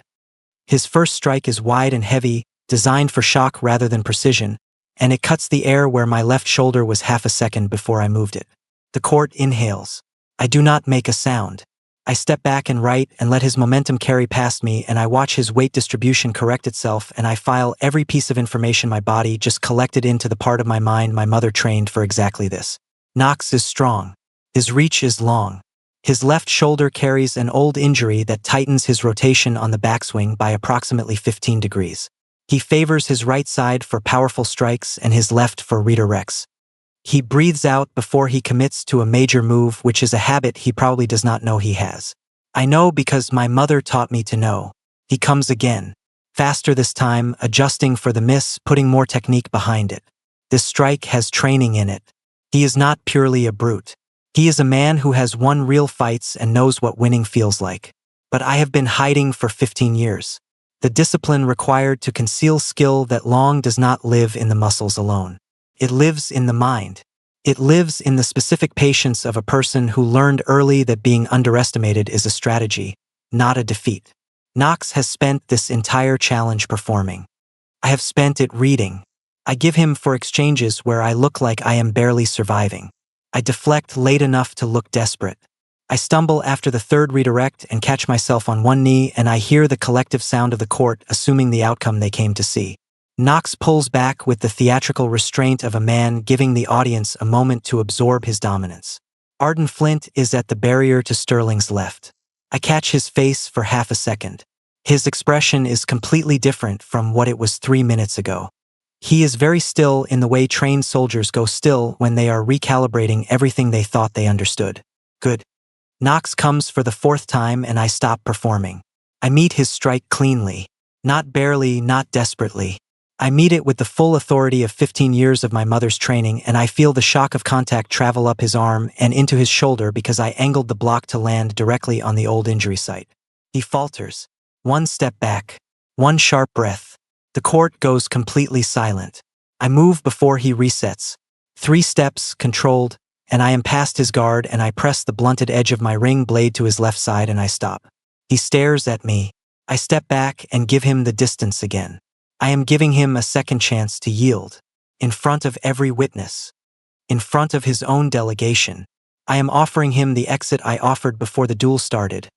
His first strike is wide and heavy, designed for shock rather than precision, and it cuts the air where my left shoulder was half a second before I moved it. The court inhales. I do not make a sound. I step back and right and let his momentum carry past me, and I watch his weight distribution correct itself, and I file every piece of information my body just collected into the part of my mind my mother trained for exactly this. Knox is strong. His reach is long. His left shoulder carries an old injury that tightens his rotation on the backswing by approximately 15 degrees. He favors his right side for powerful strikes and his left for redirects. He breathes out before he commits to a major move, which is a habit he probably does not know he has. I know because my mother taught me to know. He comes again. Faster this time, adjusting for the miss, putting more technique behind it. This strike has training in it. He is not purely a brute. He is a man who has won real fights and knows what winning feels like. But I have been hiding for 15 years. The discipline required to conceal skill that long does not live in the muscles alone. It lives in the mind. It lives in the specific patience of a person who learned early that being underestimated is a strategy, not a defeat. Knox has spent this entire challenge performing. I have spent it reading. I give him for exchanges where I look like I am barely surviving. I deflect late enough to look desperate. I stumble after the third redirect and catch myself on one knee, and I hear the collective sound of the court assuming the outcome they came to see. Knox pulls back with the theatrical restraint of a man giving the audience a moment to absorb his dominance. Arden Flint is at the barrier to Sterling's left. I catch his face for half a second. His expression is completely different from what it was 3 minutes ago. He is very still in the way trained soldiers go still when they are recalibrating everything they thought they understood. Good. Knox comes for the fourth time and I stop performing. I meet his strike cleanly. Not barely, not desperately. I meet it with the full authority of 15 years of my mother's training, and I feel the shock of contact travel up his arm and into his shoulder because I angled the block to land directly on the old injury site. He falters. One step back. One sharp breath. The court goes completely silent. I move before he resets. 3 steps, controlled, and I am past his guard and I press the blunted edge of my ring blade to his left side and I stop. He stares at me. I step back and give him the distance again. I am giving him a second chance to yield. In front of every witness. In front of his own delegation. I am offering him the exit I offered before the duel started.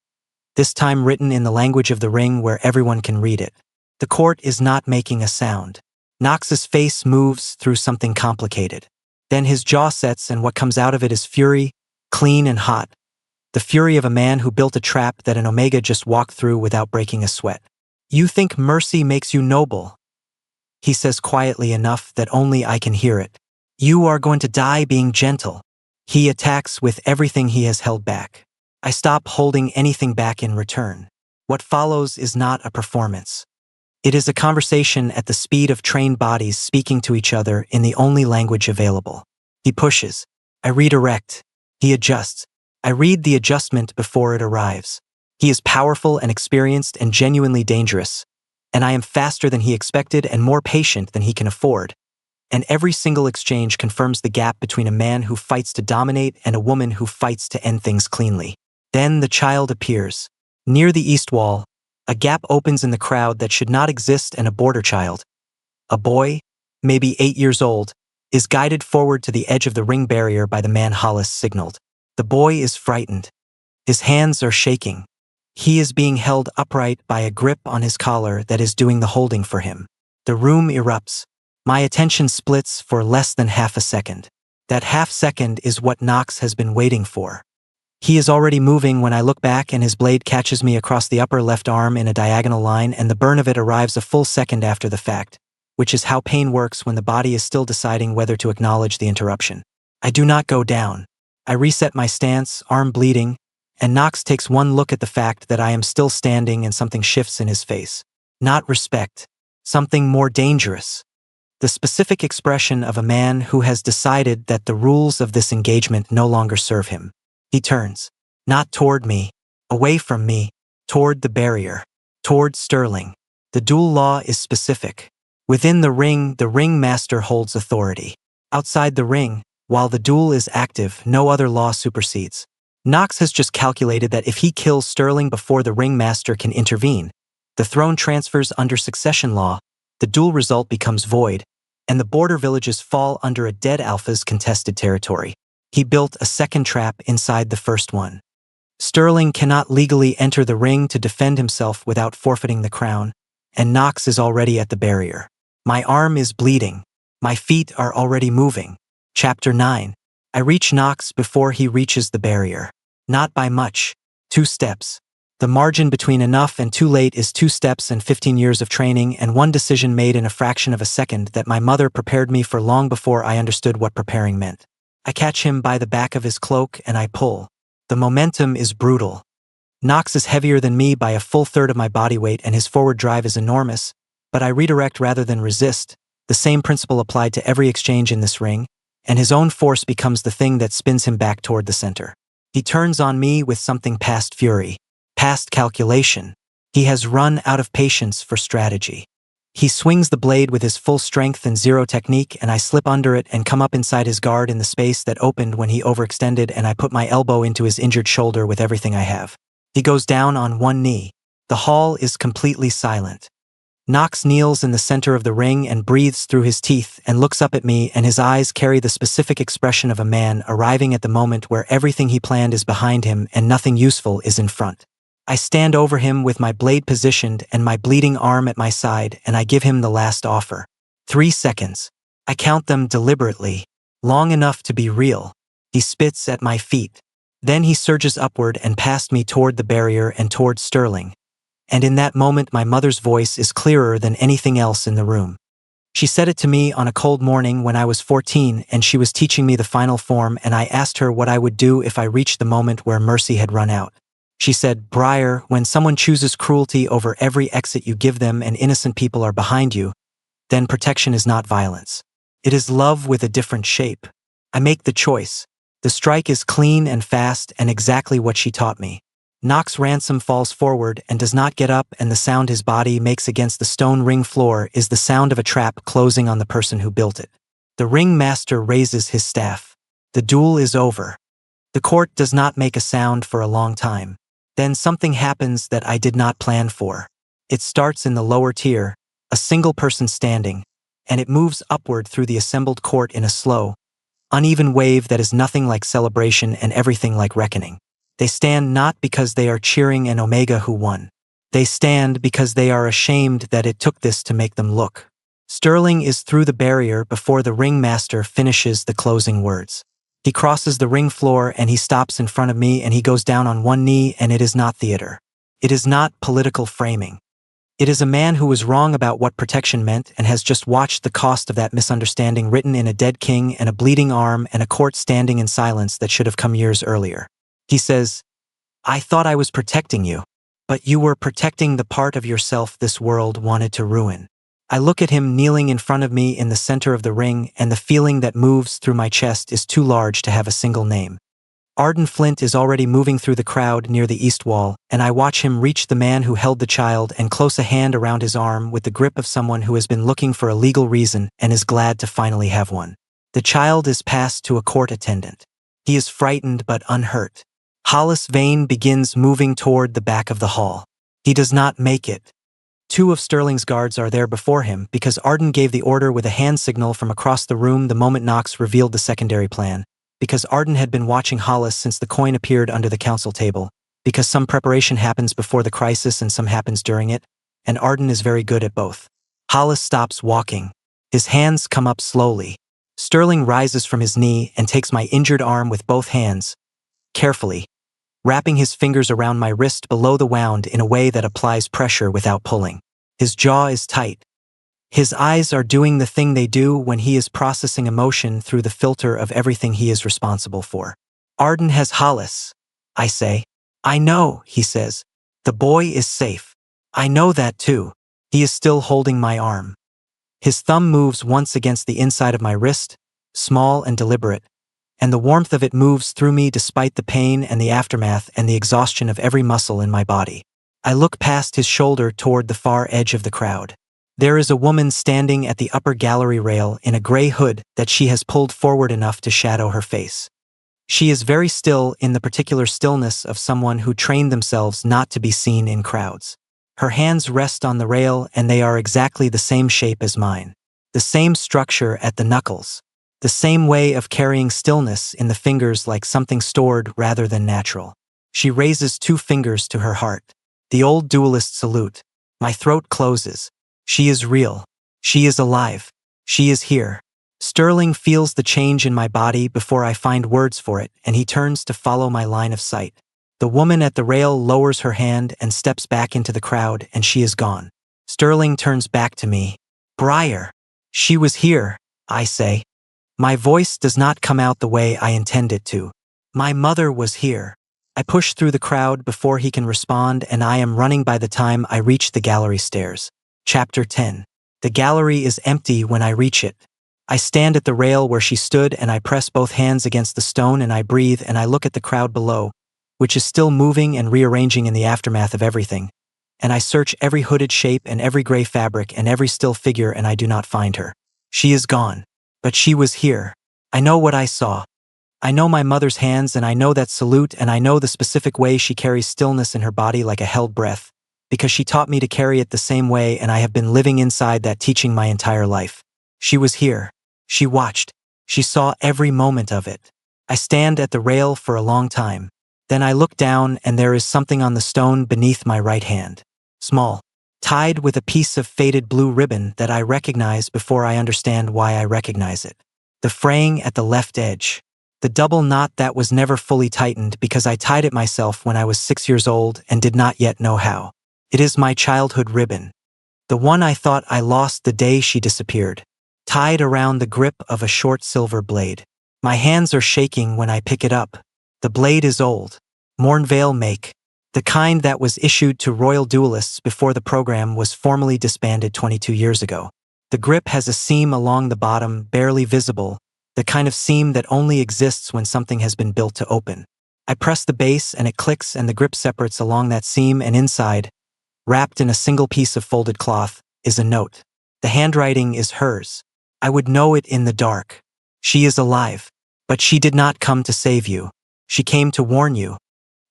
This time written in the language of the ring where everyone can read it. The court is not making a sound. Knox's face moves through something complicated. Then his jaw sets and what comes out of it is fury, clean and hot. The fury of a man who built a trap that an Omega just walked through without breaking a sweat. You think mercy makes you noble? He says quietly enough that only I can hear it. You are going to die being gentle. He attacks with everything he has held back. I stop holding anything back in return. What follows is not a performance. It is a conversation at the speed of trained bodies speaking to each other in the only language available. He pushes. I redirect. He adjusts. I read the adjustment before it arrives. He is powerful and experienced and genuinely dangerous. And I am faster than he expected and more patient than he can afford. And every single exchange confirms the gap between a man who fights to dominate and a woman who fights to end things cleanly. Then the child appears. Near the east wall, a gap opens in the crowd that should not exist and a border child, a boy, maybe 8 years old, is guided forward to the edge of the ring barrier by the man Hollis signaled. The boy is frightened. His hands are shaking. He is being held upright by a grip on his collar that is doing the holding for him. The room erupts. My attention splits for less than half a second. That half second is what Knox has been waiting for. He is already moving when I look back and his blade catches me across the upper left arm in a diagonal line and the burn of it arrives a full second after the fact, which is how pain works when the body is still deciding whether to acknowledge the interruption. I do not go down. I reset my stance, arm bleeding, and Knox takes one look at the fact that I am still standing and something shifts in his face. Not respect. Something more dangerous. The specific expression of a man who has decided that the rules of this engagement no longer serve him. He turns. Not toward me. Away from me. Toward the barrier. Toward Sterling. The duel law is specific. Within the ring master holds authority. Outside the ring, while the duel is active, no other law supersedes. Knox has just calculated that if he kills Sterling before the ring master can intervene, the throne transfers under succession law, the duel result becomes void, and the border villages fall under a dead alpha's contested territory. He built a second trap inside the first one. Sterling cannot legally enter the ring to defend himself without forfeiting the crown, and Knox is already at the barrier. My arm is bleeding. My feet are already moving. Chapter 9. I reach Knox before he reaches the barrier. Not by much. 2 steps. The margin between enough and too late is 2 steps and 15 years of training and one decision made in a fraction of a second that my mother prepared me for long before I understood what preparing meant. I catch him by the back of his cloak and I pull. The momentum is brutal. Knox is heavier than me by a full third of my body weight and his forward drive is enormous, but I redirect rather than resist, the same principle applied to every exchange in this ring, and his own force becomes the thing that spins him back toward the center. He turns on me with something past fury, past calculation. He has run out of patience for strategy. He swings the blade with his full strength and zero technique and I slip under it and come up inside his guard in the space that opened when he overextended and I put my elbow into his injured shoulder with everything I have. He goes down on one knee. The hall is completely silent. Knox kneels in the center of the ring and breathes through his teeth and looks up at me and his eyes carry the specific expression of a man arriving at the moment where everything he planned is behind him and nothing useful is in front. I stand over him with my blade positioned and my bleeding arm at my side and I give him the last offer. 3 seconds. I count them deliberately, long enough to be real. He spits at my feet. Then he surges upward and past me toward the barrier and toward Sterling. And in that moment my mother's voice is clearer than anything else in the room. She said it to me on a cold morning when I was 14 and she was teaching me the final form and I asked her what I would do if I reached the moment where mercy had run out. She said, Briar, when someone chooses cruelty over every exit you give them and innocent people are behind you, then protection is not violence. It is love with a different shape. I make the choice. The strike is clean and fast and exactly what she taught me. Nox Ransom falls forward and does not get up, and the sound his body makes against the stone ring floor is the sound of a trap closing on the person who built it. The ring master raises his staff. The duel is over. The court does not make a sound for a long time. Then something happens that I did not plan for. It starts in the lower tier, a single person standing, and it moves upward through the assembled court in a slow, uneven wave that is nothing like celebration and everything like reckoning. They stand not because they are cheering an Omega who won. They stand because they are ashamed that it took this to make them look. Sterling is through the barrier before the ringmaster finishes the closing words. He crosses the ring floor and he stops in front of me and he goes down on one knee, and it is not theater. It is not political framing. It is a man who was wrong about what protection meant and has just watched the cost of that misunderstanding written in a dead king and a bleeding arm and a court standing in silence that should have come years earlier. He says, "I thought I was protecting you, but you were protecting the part of yourself this world wanted to ruin." I look at him kneeling in front of me in the center of the ring, and the feeling that moves through my chest is too large to have a single name. Arden Flint is already moving through the crowd near the east wall, and I watch him reach the man who held the child and close a hand around his arm with the grip of someone who has been looking for a legal reason and is glad to finally have one. The child is passed to a court attendant. He is frightened but unhurt. Hollis Vane begins moving toward the back of the hall. He does not make it. Two of Sterling's guards are there before him because Arden gave the order with a hand signal from across the room the moment Knox revealed the secondary plan, because Arden had been watching Hollis since the coin appeared under the council table, because some preparation happens before the crisis and some happens during it, and Arden is very good at both. Hollis stops walking. His hands come up slowly. Sterling rises from his knee and takes my injured arm with both hands, carefully, wrapping his fingers around my wrist below the wound in a way that applies pressure without pulling. His jaw is tight. His eyes are doing the thing they do when he is processing emotion through the filter of everything he is responsible for. "Arden has Hollis," I say. "I know," he says. "The boy is safe." "I know that too." He is still holding my arm. His thumb moves once against the inside of my wrist, small and deliberate, and the warmth of it moves through me despite the pain and the aftermath and the exhaustion of every muscle in my body. I look past his shoulder toward the far edge of the crowd. There is a woman standing at the upper gallery rail in a gray hood that she has pulled forward enough to shadow her face. She is very still, in the particular stillness of someone who trained themselves not to be seen in crowds. Her hands rest on the rail, and they are exactly the same shape as mine. The same structure at the knuckles. The same way of carrying stillness in the fingers, like something stored rather than natural. She raises two fingers to her heart. The old duelist salute. My throat closes. She is real. She is alive. She is here. Sterling feels the change in my body before I find words for it, and he turns to follow my line of sight. The woman at the rail lowers her hand and steps back into the crowd, and she is gone. Sterling turns back to me. "Briar." "She was here," I say. My voice does not come out the way I intend it to. "My mother was here." I push through the crowd before he can respond, and I am running by the time I reach the gallery stairs. Chapter 10. The gallery is empty when I reach it. I stand at the rail where she stood, and I press both hands against the stone, and I breathe, and I look at the crowd below, which is still moving and rearranging in the aftermath of everything. And I search every hooded shape and every gray fabric and every still figure, and I do not find her. She is gone. But she was here. I know what I saw. I know my mother's hands, and I know that salute, and I know the specific way she carries stillness in her body like a held breath, because she taught me to carry it the same way, and I have been living inside that teaching my entire life. She was here. She watched. She saw every moment of it. I stand at the rail for a long time. Then I look down, and there is something on the stone beneath my right hand. Small. Tied with a piece of faded blue ribbon that I recognize before I understand why I recognize it. The fraying at the left edge. The double knot that was never fully tightened because I tied it myself when I was 6 years old and did not yet know how. It is my childhood ribbon. The one I thought I lost the day she disappeared. Tied around the grip of a short silver blade. My hands are shaking when I pick it up. The blade is old. Mornvale make. The kind that was issued to royal duelists before the program was formally disbanded 22 years ago. The grip has a seam along the bottom, barely visible, the kind of seam that only exists when something has been built to open. I press the base and it clicks and the grip separates along that seam, and inside, wrapped in a single piece of folded cloth, is a note. The handwriting is hers. I would know it in the dark. She is alive. But she did not come to save you. She came to warn you.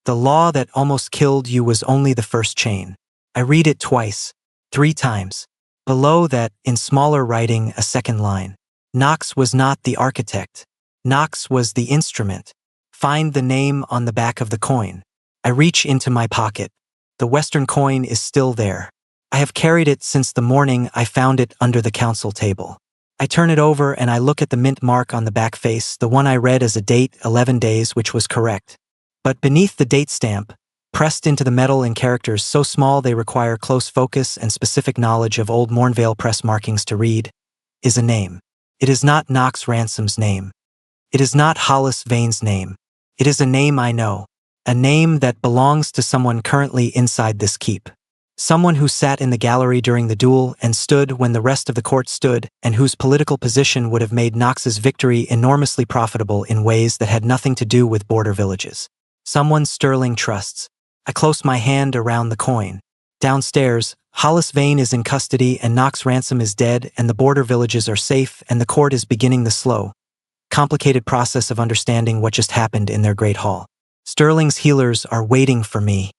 The law that almost killed you was only the first chain. I read it twice, 3 times. Below that, in smaller writing, a second line. Knox was not the architect. Knox was the instrument. Find the name on the back of the coin. I reach into my pocket. The Western coin is still there. I have carried it since the morning I found it under the council table. I turn it over and I look at the mint mark on the back face, the one I read as a date, 11 days, which was correct. But beneath the date stamp, pressed into the metal in characters so small they require close focus and specific knowledge of old Mornvale press markings to read, is a name. It is not Knox Ransom's name. It is not Hollis Vane's name. It is a name I know. A name that belongs to someone currently inside this keep. Someone who sat in the gallery during the duel and stood when the rest of the court stood, and whose political position would have made Knox's victory enormously profitable in ways that had nothing to do with border villages. Someone Sterling trusts. I close my hand around the coin. Downstairs, Hollis Vane is in custody and Knox Ransom is dead, and the border villages are safe, and the court is beginning the slow, complicated process of understanding what just happened in their great hall. Sterling's healers are waiting for me.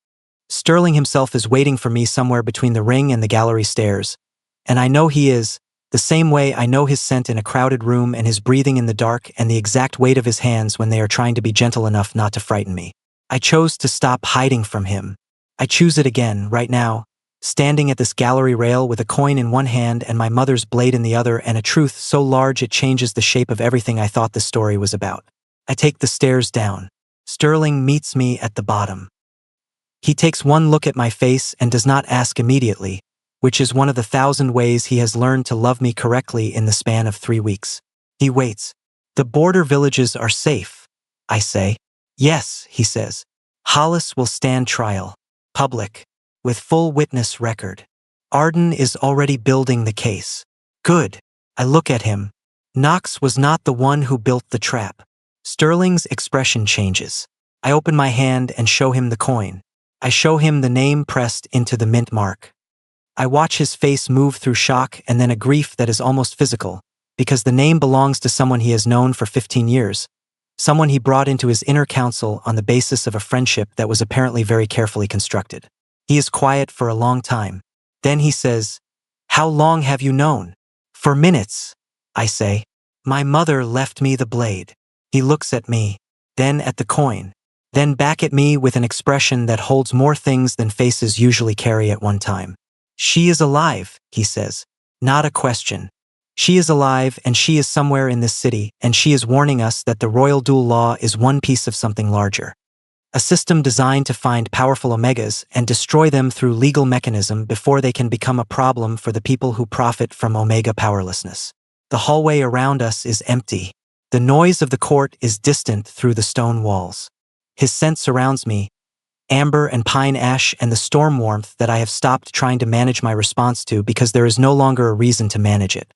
Sterling himself is waiting for me somewhere between the ring and the gallery stairs, and I know he is, the same way I know his scent in a crowded room and his breathing in the dark and the exact weight of his hands when they are trying to be gentle enough not to frighten me. I chose to stop hiding from him. I choose it again, right now, standing at this gallery rail with a coin in one hand and my mother's blade in the other, and a truth so large it changes the shape of everything I thought the story was about. I take the stairs down. Sterling meets me at the bottom. He takes one look at my face and does not ask immediately, which is one of the 1,000 ways he has learned to love me correctly in the span of 3 weeks. He waits. The border villages are safe, I say. Yes, he says. Hollis will stand trial. Public. With full witness record. Arden is already building the case. Good. I look at him. Knox was not the one who built the trap. Sterling's expression changes. I open my hand and show him the coin. I show him the name pressed into the mint mark. I watch his face move through shock and then a grief that is almost physical, because the name belongs to someone he has known for 15 years, someone he brought into his inner council on the basis of a friendship that was apparently very carefully constructed. He is quiet for a long time. Then he says, "How long have you known?" "For minutes," I say. "My mother left me the blade." He looks at me, then at the coin, then back at me with an expression that holds more things than faces usually carry at one time. "She is alive," he says. Not a question. She is alive, and she is somewhere in this city, and she is warning us that the royal dual law is one piece of something larger. A system designed to find powerful omegas and destroy them through legal mechanism before they can become a problem for the people who profit from omega powerlessness. The hallway around us is empty. The noise of the court is distant through the stone walls. His scent surrounds me, amber and pine ash and the storm warmth that I have stopped trying to manage my response to because there is no longer a reason to manage it.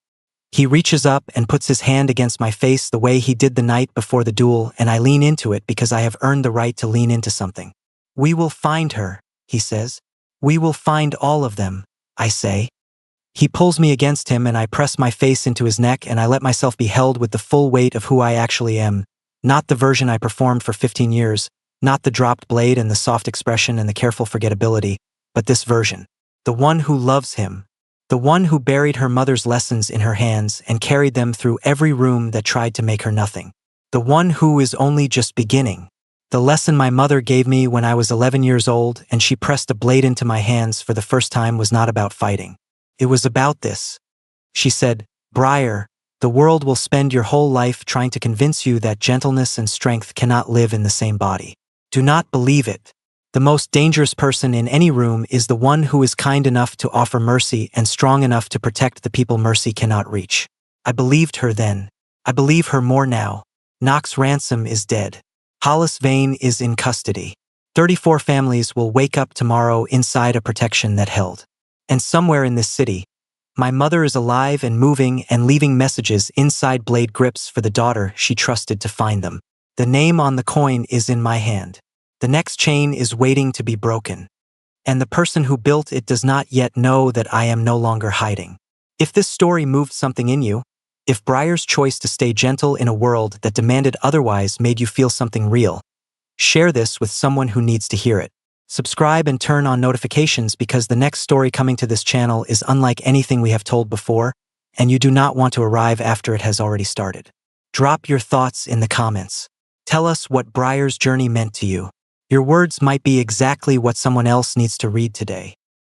He reaches up and puts his hand against my face the way he did the night before the duel, and I lean into it because I have earned the right to lean into something. "We will find her," he says. "We will find all of them," I say. He pulls me against him and I press my face into his neck and I let myself be held with the full weight of who I actually am, not the version I performed for 15 years, not the dropped blade and the soft expression and the careful forgettability, but this version. The one who loves him. The one who buried her mother's lessons in her hands and carried them through every room that tried to make her nothing. The one who is only just beginning. The lesson my mother gave me when I was 11 years old and she pressed a blade into my hands for the first time was not about fighting. It was about this. She said, "Briar, the world will spend your whole life trying to convince you that gentleness and strength cannot live in the same body. Do not believe it. The most dangerous person in any room is the one who is kind enough to offer mercy and strong enough to protect the people mercy cannot reach." I believed her then. I believe her more now. Knox Ransom is dead. Hollis Vane is in custody. 34 families will wake up tomorrow inside a protection that held. And somewhere in this city, my mother is alive and moving and leaving messages inside blade grips for the daughter she trusted to find them. The name on the coin is in my hand. The next chain is waiting to be broken. And the person who built it does not yet know that I am no longer hiding. If this story moved something in you, if Briar's choice to stay gentle in a world that demanded otherwise made you feel something real, share this with someone who needs to hear it. Subscribe and turn on notifications because the next story coming to this channel is unlike anything we have told before, and you do not want to arrive after it has already started. Drop your thoughts in the comments. Tell us what Briar's journey meant to you. Your words might be exactly what someone else needs to read today.